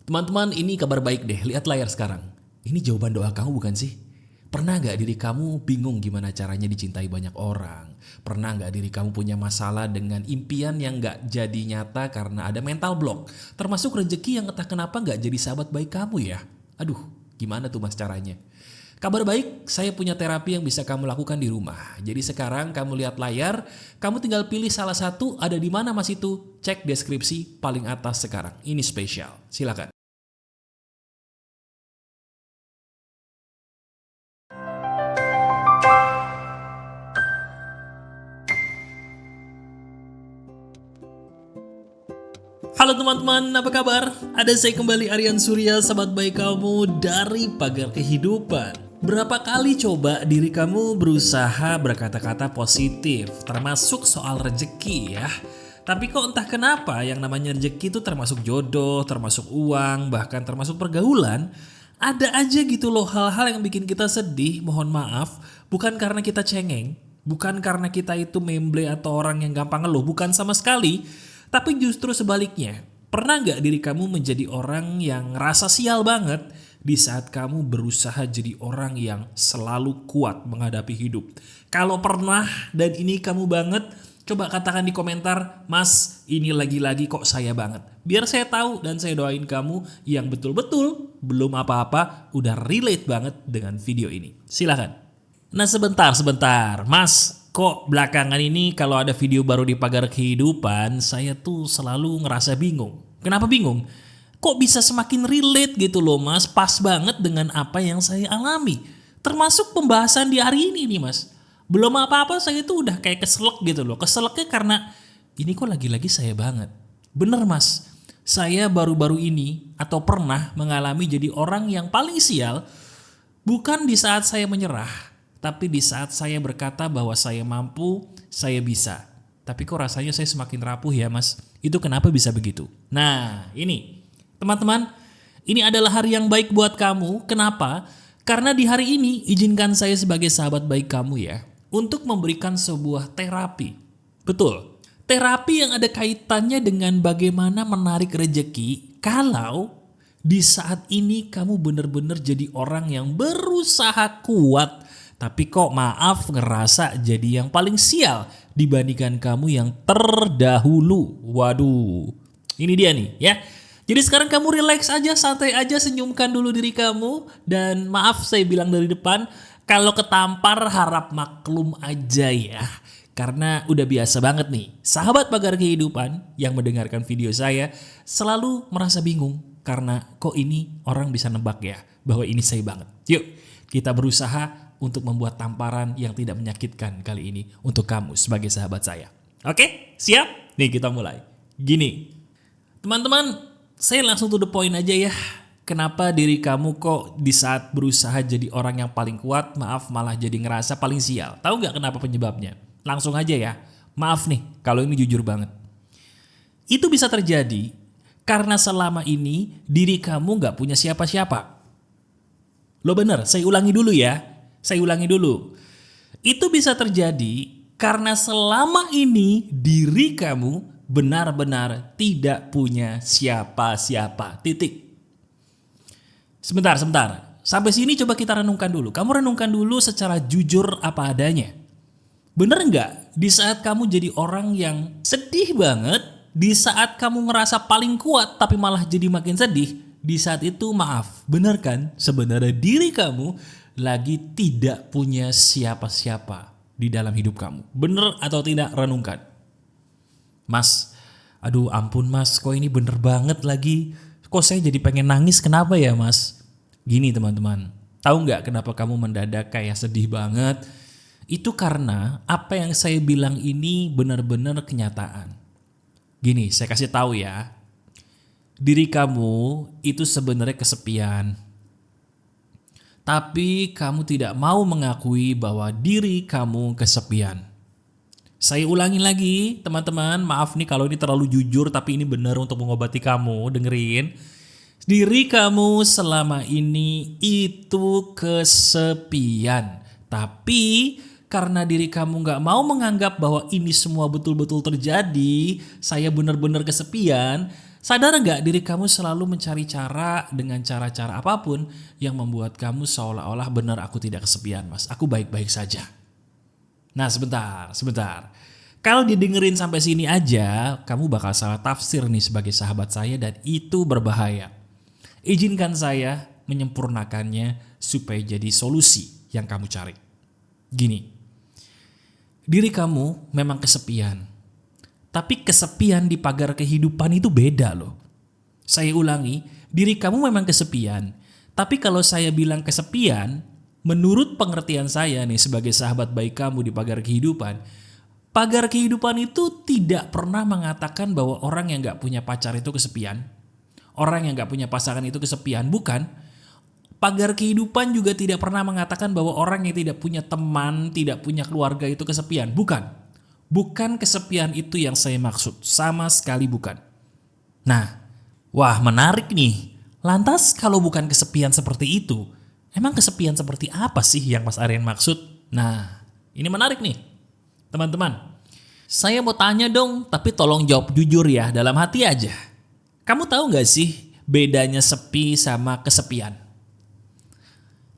Teman-teman, ini kabar baik deh. Lihat layar sekarang. Ini jawaban doa kamu bukan sih? Pernah nggak diri kamu bingung gimana caranya dicintai banyak orang? Pernah nggak diri kamu punya masalah dengan impian yang nggak jadi nyata karena ada mental block? Termasuk rezeki yang entah kenapa nggak jadi sahabat baik kamu ya? Aduh, gimana tuh mas caranya? Kabar baik, saya punya terapi yang bisa kamu lakukan di rumah. Jadi sekarang kamu lihat layar, kamu tinggal pilih salah satu, ada di mana mas itu? Cek deskripsi paling atas sekarang. Ini spesial, silakan. Halo teman-teman, apa kabar? Ada saya kembali Aryan Surya, sahabat baik kamu dari Pagar Kehidupan. Berapa kali coba diri kamu berusaha berkata-kata positif, termasuk soal rejeki ya. Tapi kok entah kenapa yang namanya rejeki itu termasuk jodoh, termasuk uang, bahkan termasuk pergaulan. Ada aja gitu loh hal-hal yang bikin kita sedih, mohon maaf. Bukan karena kita cengeng, bukan karena kita itu memble atau orang yang gampang ngeluh, bukan sama sekali. Tapi justru sebaliknya, pernah nggak diri kamu menjadi orang yang rasa sial banget di saat kamu berusaha jadi orang yang selalu kuat menghadapi hidup? Kalau pernah dan ini kamu banget, coba katakan di komentar, Mas ini lagi-lagi kok saya banget. Biar saya tahu dan saya doain kamu yang betul-betul belum apa-apa udah relate banget dengan video ini. Silahkan. Nah sebentar, Mas. Kok belakangan ini kalau ada video baru di Pagar Kehidupan, saya tuh selalu ngerasa bingung. Kenapa bingung? Kok bisa semakin relate gitu loh mas, pas banget dengan apa yang saya alami. Termasuk pembahasan di hari ini nih mas. Belum apa-apa saya tuh udah kayak keselak gitu loh. Keselaknya karena ini kok lagi-lagi saya banget. Bener mas, saya baru-baru ini atau pernah mengalami jadi orang yang paling sial. Bukan di saat saya menyerah, tapi di saat saya berkata bahwa saya mampu, saya bisa. Tapi kok rasanya saya semakin rapuh ya mas? Itu kenapa bisa begitu? Nah ini, teman-teman, ini adalah hari yang baik buat kamu. Kenapa? Karena di hari ini izinkan saya sebagai sahabat baik kamu ya, untuk memberikan sebuah terapi. Betul, terapi yang ada kaitannya dengan bagaimana menarik rejeki kalau di saat ini kamu benar-benar jadi orang yang berusaha kuat, tapi kok maaf ngerasa jadi yang paling sial dibandingkan kamu yang terdahulu. Waduh, ini dia nih ya. Jadi sekarang kamu relax aja, santai aja, senyumkan dulu diri kamu. Dan maaf saya bilang dari depan, kalau ketampar harap maklum aja ya. Karena udah biasa banget nih, sahabat Pagar Kehidupan yang mendengarkan video saya selalu merasa bingung. Karena kok ini orang bisa nebak ya bahwa ini saya banget. Yuk kita berusaha untuk membuat tamparan yang tidak menyakitkan kali ini untuk kamu sebagai sahabat saya. Oke siap? Nih kita mulai. Gini teman-teman, saya langsung to the point aja ya. Kenapa diri kamu kok di saat berusaha jadi orang yang paling kuat, maaf malah jadi ngerasa paling sial? Tahu nggak kenapa penyebabnya? Langsung aja ya. Maaf nih kalau ini jujur banget. Itu bisa terjadi karena selama ini diri kamu gak punya siapa-siapa. Lo bener, saya ulangi dulu ya. Saya ulangi dulu. Itu bisa terjadi karena selama ini diri kamu benar-benar tidak punya siapa-siapa. Titik. Sebentar. Sampai sini coba kita renungkan dulu. Kamu renungkan dulu secara jujur apa adanya. Bener nggak di saat kamu jadi orang yang sedih banget, di saat kamu ngerasa paling kuat tapi malah jadi makin sedih, di saat itu maaf, bener kan sebenarnya diri kamu lagi tidak punya siapa-siapa di dalam hidup kamu. Bener atau tidak, renungkan. Mas, aduh ampun mas, kok ini bener banget lagi. Kok saya jadi pengen nangis, kenapa ya mas? Gini teman-teman, tahu nggak kenapa kamu mendadak kayak sedih banget? Itu karena apa yang saya bilang ini benar-benar kenyataan. Gini, saya kasih tahu ya. Diri kamu itu sebenarnya kesepian. Tapi kamu tidak mau mengakui bahwa diri kamu kesepian. Saya ulangi lagi, teman-teman. Maaf nih kalau ini terlalu jujur, tapi ini benar untuk mengobati kamu. Dengerin. Diri kamu selama ini itu kesepian. Tapi karena diri kamu gak mau menganggap bahwa ini semua betul-betul terjadi, saya benar-benar kesepian, Sadar nggak diri kamu selalu mencari cara dengan cara-cara apapun yang membuat kamu seolah-olah benar aku tidak kesepian mas, aku baik-baik saja. Nah sebentar. Kalau didengerin sampai sini aja, kamu bakal salah tafsir nih sebagai sahabat saya dan itu berbahaya. Izinkan saya menyempurnakannya supaya jadi solusi yang kamu cari. Gini, diri kamu memang kesepian. Tapi kesepian di pagar kehidupan itu beda loh. Saya ulangi, diri kamu memang kesepian. Tapi kalau saya bilang kesepian, menurut pengertian saya nih sebagai sahabat baik kamu di pagar kehidupan itu tidak pernah mengatakan bahwa orang yang gak punya pacar itu kesepian. Orang yang gak punya pasangan itu kesepian, bukan. Pagar kehidupan juga tidak pernah mengatakan bahwa orang yang tidak punya teman, tidak punya keluarga itu kesepian, bukan. Bukan kesepian itu yang saya maksud, sama sekali bukan. Nah, wah menarik nih. Lantas kalau bukan kesepian seperti itu, emang kesepian seperti apa sih yang Mas Aryan maksud? Nah, ini menarik nih. Teman-teman, saya mau tanya dong, tapi tolong jawab jujur ya, dalam hati aja. Kamu tahu gak sih bedanya sepi sama kesepian?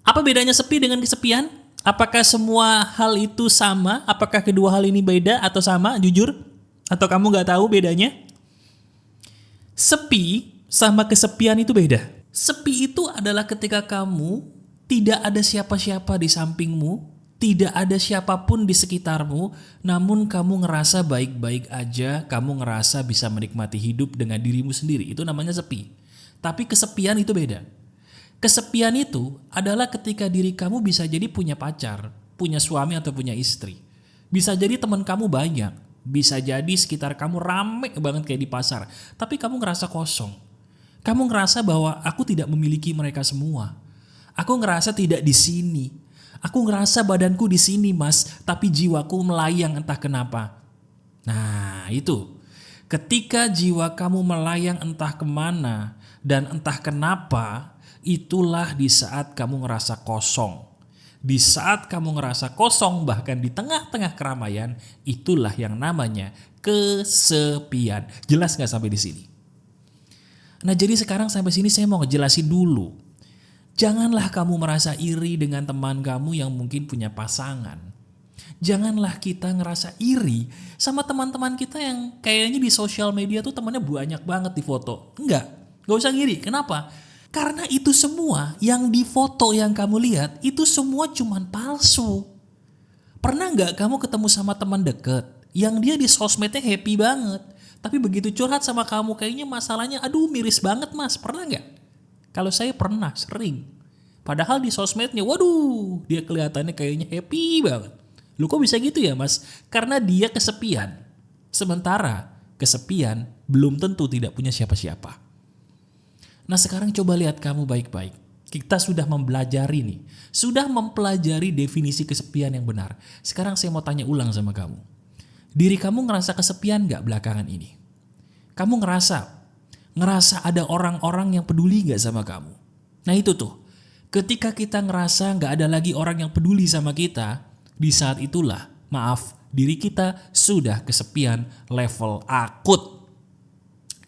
Apa bedanya sepi dengan kesepian? Apakah semua hal itu sama? Apakah kedua hal ini beda atau sama? Jujur? Atau kamu gak tahu bedanya? Sepi sama kesepian itu beda. Sepi itu adalah ketika kamu tidak ada siapa-siapa di sampingmu, tidak ada siapapun di sekitarmu, namun kamu ngerasa baik-baik aja, kamu ngerasa bisa menikmati hidup dengan dirimu sendiri. Itu namanya sepi. Tapi kesepian itu beda. Kesepian itu adalah ketika diri kamu bisa jadi punya pacar, punya suami atau punya istri. Bisa jadi teman kamu banyak, bisa jadi sekitar kamu rame banget kayak di pasar. Tapi kamu ngerasa kosong. Kamu ngerasa bahwa aku tidak memiliki mereka semua. Aku ngerasa tidak di sini. Aku ngerasa badanku di sini mas, tapi jiwaku melayang entah kenapa. Nah itu, ketika jiwa kamu melayang entah kemana dan entah kenapa, itulah di saat kamu ngerasa kosong. Di saat kamu ngerasa kosong bahkan di tengah-tengah keramaian, itulah yang namanya kesepian. Jelas gak sampai di sini? Nah jadi sekarang sampai sini saya mau ngejelasin dulu. Janganlah kamu merasa iri dengan teman kamu yang mungkin punya pasangan. Janganlah kita ngerasa iri sama teman-teman kita yang kayaknya di sosial media tuh temannya banyak banget di foto. Enggak, gak usah ngiri. Kenapa? Karena itu semua yang di foto yang kamu lihat itu semua cuman palsu. Pernah nggak kamu ketemu sama teman deket yang dia di sosmednya happy banget, tapi begitu curhat sama kamu kayaknya masalahnya aduh miris banget mas, pernah nggak? Kalau saya pernah, sering. Padahal di sosmednya waduh dia kelihatannya kayaknya happy banget. Lu kok bisa gitu ya mas? Karena dia kesepian. Sementara kesepian belum tentu tidak punya siapa-siapa. Nah sekarang coba lihat kamu baik-baik. Kita sudah mempelajari nih. Sudah mempelajari definisi kesepian yang benar. Sekarang saya mau tanya ulang sama kamu. Diri kamu ngerasa kesepian gak belakangan ini? Kamu ngerasa ada orang-orang yang peduli gak sama kamu? Nah itu tuh. Ketika kita ngerasa gak ada lagi orang yang peduli sama kita, di saat itulah, maaf, diri kita sudah kesepian level akut.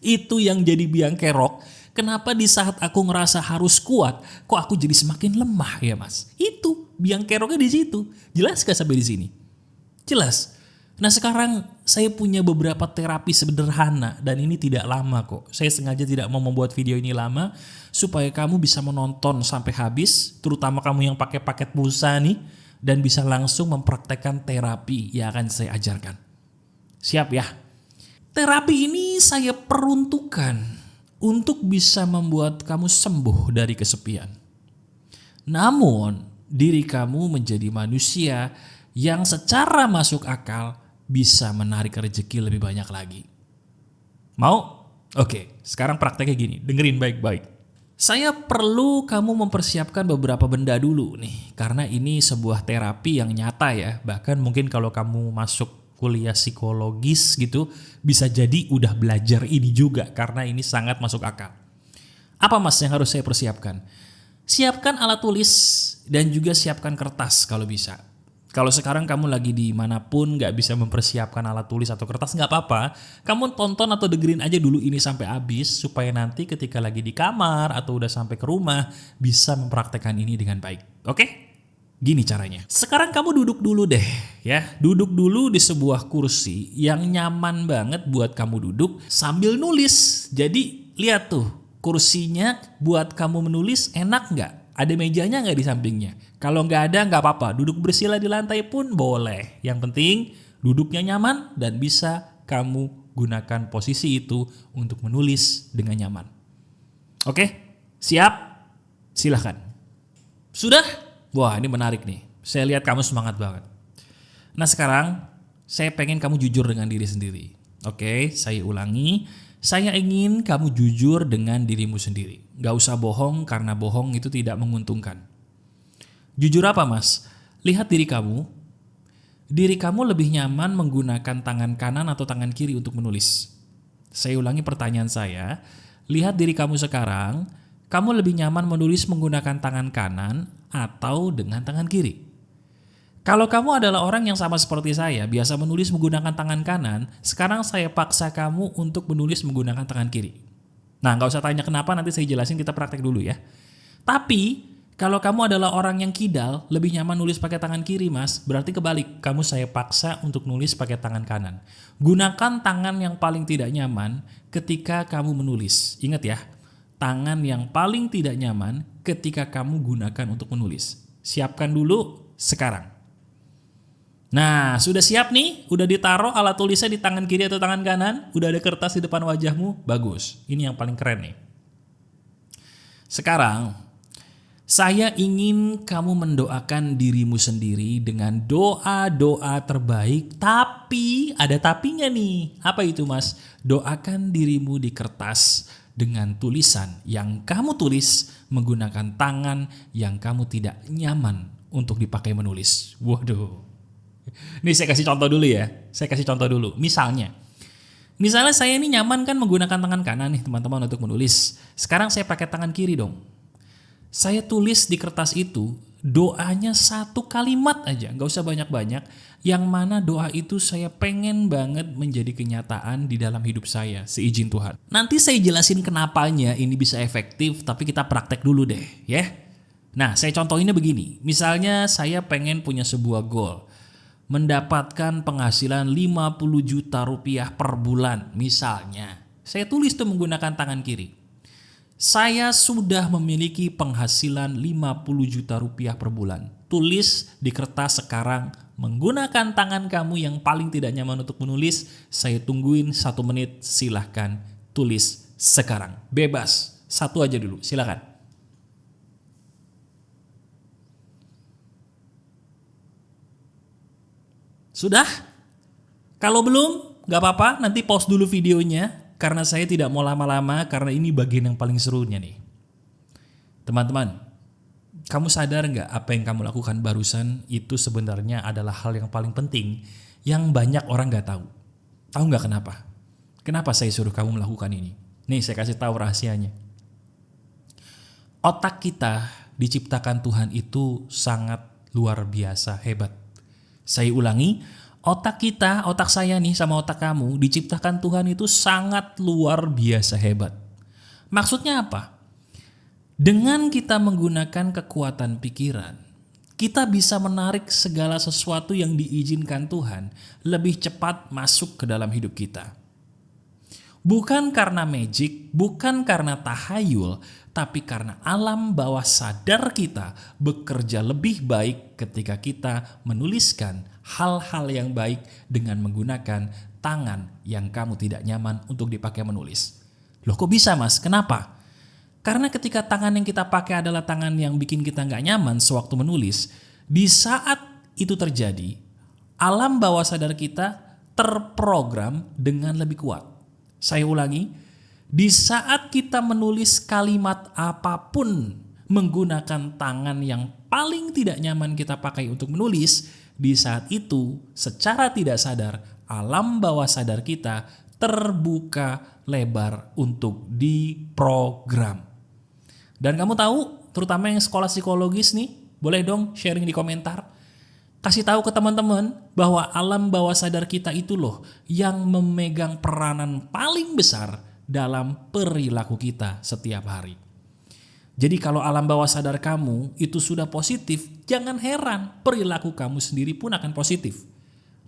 Itu yang jadi biang kerok. Kenapa di saat aku ngerasa harus kuat, kok aku jadi semakin lemah ya mas? Itu biang keroknya di situ. Jelas gak sampai di sini? Jelas. Nah sekarang saya punya beberapa terapi sederhana dan ini tidak lama kok. Saya sengaja tidak mau membuat video ini lama supaya kamu bisa menonton sampai habis, terutama kamu yang pakai paket pulsa nih, dan bisa langsung mempraktekkan terapi yang akan saya ajarkan. Siap ya? Terapi ini saya peruntukkan untuk bisa membuat kamu sembuh dari kesepian. Namun, diri kamu menjadi manusia yang secara masuk akal bisa menarik rezeki lebih banyak lagi. Mau? Oke, sekarang prakteknya gini, dengerin baik-baik. Saya perlu kamu mempersiapkan beberapa benda dulu nih, karena ini sebuah terapi yang nyata ya. Bahkan mungkin kalau kamu masuk kuliah psikologis gitu, bisa jadi udah belajar ini juga karena ini sangat masuk akal. Apa mas yang harus saya persiapkan? Siapkan alat tulis dan juga siapkan kertas kalau bisa. Kalau sekarang kamu lagi di manapun gak bisa mempersiapkan alat tulis atau kertas gak apa-apa. Kamu tonton atau dengerin aja dulu ini sampai habis supaya nanti ketika lagi di kamar atau udah sampai ke rumah bisa mempraktekkan ini dengan baik. Oke? Gini caranya. Sekarang kamu duduk dulu deh ya. Duduk dulu di sebuah kursi yang nyaman banget buat kamu duduk sambil nulis. Jadi lihat tuh kursinya buat kamu menulis enak nggak? Ada mejanya nggak di sampingnya? Kalau nggak ada nggak apa-apa. Duduk bersila di lantai pun boleh. Yang penting duduknya nyaman dan bisa kamu gunakan posisi itu untuk menulis dengan nyaman. Oke? Siap? Silahkan. Sudah? Wah, ini menarik nih. Saya lihat kamu semangat banget. Nah, sekarang saya pengen kamu jujur dengan diri sendiri. Oke, saya ulangi. Saya ingin kamu jujur dengan dirimu sendiri. Gak usah bohong karena bohong itu tidak menguntungkan. Jujur apa, Mas? Lihat diri kamu. Diri kamu lebih nyaman menggunakan tangan kanan atau tangan kiri untuk menulis. Saya ulangi pertanyaan saya. Lihat diri kamu sekarang. Kamu lebih nyaman menulis menggunakan tangan kanan atau dengan tangan kiri? Kalau kamu adalah orang yang sama seperti saya, biasa menulis menggunakan tangan kanan, sekarang saya paksa kamu untuk menulis menggunakan tangan kiri. Nah, nggak usah tanya kenapa, nanti saya jelasin, kita praktek dulu ya. Tapi, kalau kamu adalah orang yang kidal, lebih nyaman nulis pakai tangan kiri, Mas, berarti kebalik, kamu saya paksa untuk nulis pakai tangan kanan. Gunakan tangan yang paling tidak nyaman ketika kamu menulis. Ingat ya, tangan yang paling tidak nyaman ketika kamu gunakan untuk menulis. Siapkan dulu sekarang. Nah, sudah siap nih? Udah ditaruh alat tulisnya di tangan kiri atau tangan kanan? Udah ada kertas di depan wajahmu? Bagus. Ini yang paling keren nih. Sekarang, saya ingin kamu mendoakan dirimu sendiri dengan doa-doa terbaik. Tapi, ada tapinya nih. Apa itu, Mas? Doakan dirimu di kertas dengan tulisan yang kamu tulis menggunakan tangan yang kamu tidak nyaman untuk dipakai menulis. Waduh. Nih saya kasih contoh dulu ya. Misalnya saya ini nyaman kan menggunakan tangan kanan nih teman-teman untuk menulis. Sekarang saya pakai tangan kiri dong. Saya tulis di kertas itu doanya satu kalimat aja, nggak usah banyak-banyak. Yang mana doa itu saya pengen banget menjadi kenyataan di dalam hidup saya, seizin Tuhan. Nanti saya jelasin kenapanya ini bisa efektif, tapi kita praktek dulu deh ya. Nah, saya contohinnya begini. Misalnya saya pengen punya sebuah goal, mendapatkan penghasilan 50 juta rupiah per bulan misalnya. Saya tulis tuh menggunakan tangan kiri. Saya sudah memiliki penghasilan 50 juta rupiah per bulan. Tulis di kertas sekarang menggunakan tangan kamu yang paling tidak nyaman untuk menulis. Saya tungguin 1 menit, silahkan tulis sekarang. Bebas, satu aja dulu, silahkan. Sudah? Kalau belum, gak apa-apa, nanti pause dulu videonya. Karena saya tidak mau lama-lama, karena ini bagian yang paling serunya nih. Teman-teman, kamu sadar gak apa yang kamu lakukan barusan itu sebenarnya adalah hal yang paling penting yang banyak orang gak tahu. Tahu gak kenapa? Kenapa saya suruh kamu melakukan ini? Nih saya kasih tahu rahasianya. Otak kita diciptakan Tuhan itu sangat luar biasa hebat. Saya ulangi, otak kita, otak saya nih sama otak kamu diciptakan Tuhan itu sangat luar biasa hebat. Maksudnya apa? Dengan kita menggunakan kekuatan pikiran, kita bisa menarik segala sesuatu yang diizinkan Tuhan lebih cepat masuk ke dalam hidup kita. Bukan karena magic, bukan karena tahayul, tapi karena alam bawah sadar kita bekerja lebih baik ketika kita menuliskan hal-hal yang baik dengan menggunakan tangan yang kamu tidak nyaman untuk dipakai menulis. Loh kok bisa Mas? Kenapa? Karena ketika tangan yang kita pakai adalah tangan yang bikin kita nggak nyaman sewaktu menulis, di saat itu terjadi, alam bawah sadar kita terprogram dengan lebih kuat. Saya ulangi, di saat kita menulis kalimat apapun menggunakan tangan yang paling tidak nyaman kita pakai untuk menulis, di saat itu secara tidak sadar alam bawah sadar kita terbuka lebar untuk diprogram. Dan kamu tahu, terutama yang sekolah psikologis nih, boleh dong sharing di komentar. Kasih tahu ke teman-teman bahwa alam bawah sadar kita itu loh yang memegang peranan paling besar dalam perilaku kita setiap hari. Jadi kalau alam bawah sadar kamu itu sudah positif, jangan heran perilaku kamu sendiri pun akan positif.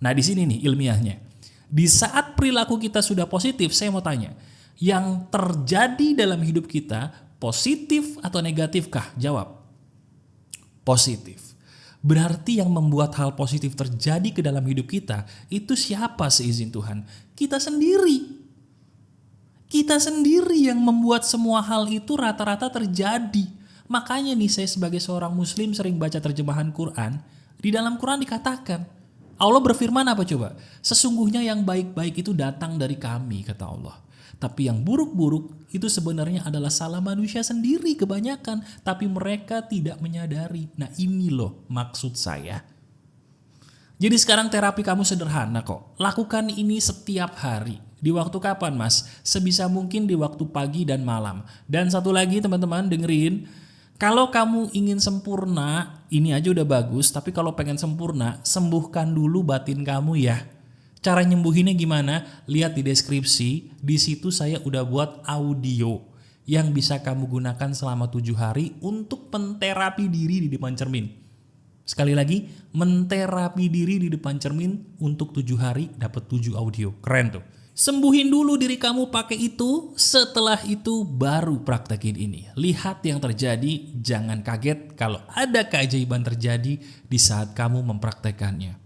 Nah di sini nih ilmiahnya. Di saat perilaku kita sudah positif, saya mau tanya, yang terjadi dalam hidup kita positif atau negatifkah? Jawab. Positif. Berarti yang membuat hal positif terjadi ke dalam hidup kita itu siapa seizin Tuhan? Kita sendiri. Kita sendiri yang membuat semua hal itu rata-rata terjadi. Makanya nih saya sebagai seorang muslim sering baca terjemahan Quran. Di dalam Quran dikatakan, Allah berfirman apa coba? Sesungguhnya yang baik-baik itu datang dari kami, kata Allah. Tapi yang buruk-buruk itu sebenarnya adalah salah manusia sendiri kebanyakan. Tapi mereka tidak menyadari. Nah ini loh maksud saya. Jadi sekarang terapi kamu sederhana kok. Lakukan ini setiap hari. Di waktu kapan mas? Sebisa mungkin di waktu pagi dan malam. Dan satu lagi teman-teman dengerin. Kalau kamu ingin sempurna, ini aja udah bagus. Tapi kalau pengen sempurna, sembuhkan dulu batin kamu ya. Cara nyembuhinnya gimana? Lihat di deskripsi, di situ saya udah buat audio yang bisa kamu gunakan selama 7 hari untuk menterapi diri di depan cermin. Sekali lagi, menterapi diri di depan cermin untuk 7 hari dapat 7 audio. Keren tuh. Sembuhin dulu diri kamu pakai itu, setelah itu baru praktekin ini. Lihat yang terjadi, jangan kaget kalau ada keajaiban terjadi di saat kamu mempraktekannya.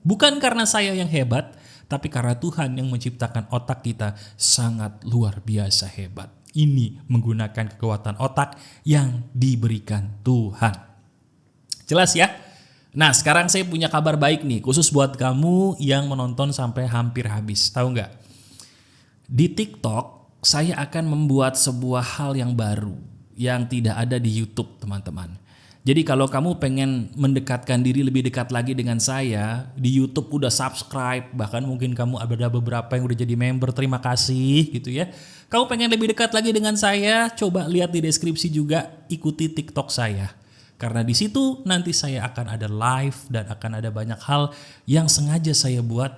Bukan karena saya yang hebat, tapi karena Tuhan yang menciptakan otak kita sangat luar biasa hebat. Ini menggunakan kekuatan otak yang diberikan Tuhan. Jelas ya? Nah sekarang saya punya kabar baik nih, khusus buat kamu yang menonton sampai hampir habis. Tahu nggak? Di TikTok saya akan membuat sebuah hal yang baru yang tidak ada di YouTube teman-teman. Jadi kalau kamu pengen mendekatkan diri lebih dekat lagi dengan saya, di YouTube udah subscribe, bahkan mungkin kamu ada beberapa yang udah jadi member, terima kasih gitu ya. Kamu pengen lebih dekat lagi dengan saya, coba lihat di deskripsi juga, ikuti TikTok saya. Karena di situ nanti saya akan ada live dan akan ada banyak hal yang sengaja saya buat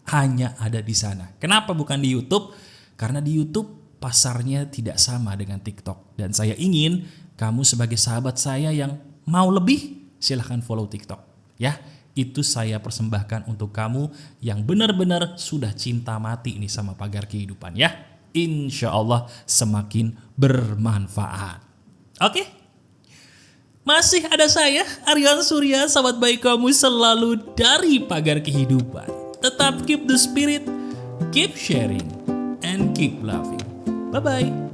hanya ada di sana. Kenapa bukan di YouTube? Karena di YouTube pasarnya tidak sama dengan TikTok. Dan saya ingin kamu sebagai sahabat saya yang mau lebih, silahkan follow TikTok. Ya, itu saya persembahkan untuk kamu yang benar-benar sudah cinta mati ini sama pagar kehidupan ya. Insya Allah semakin bermanfaat. Oke? Masih ada saya, Aryan Surya, sahabat baik kamu selalu dari pagar kehidupan. Tetap keep the spirit, keep sharing, and keep loving. Bye-bye.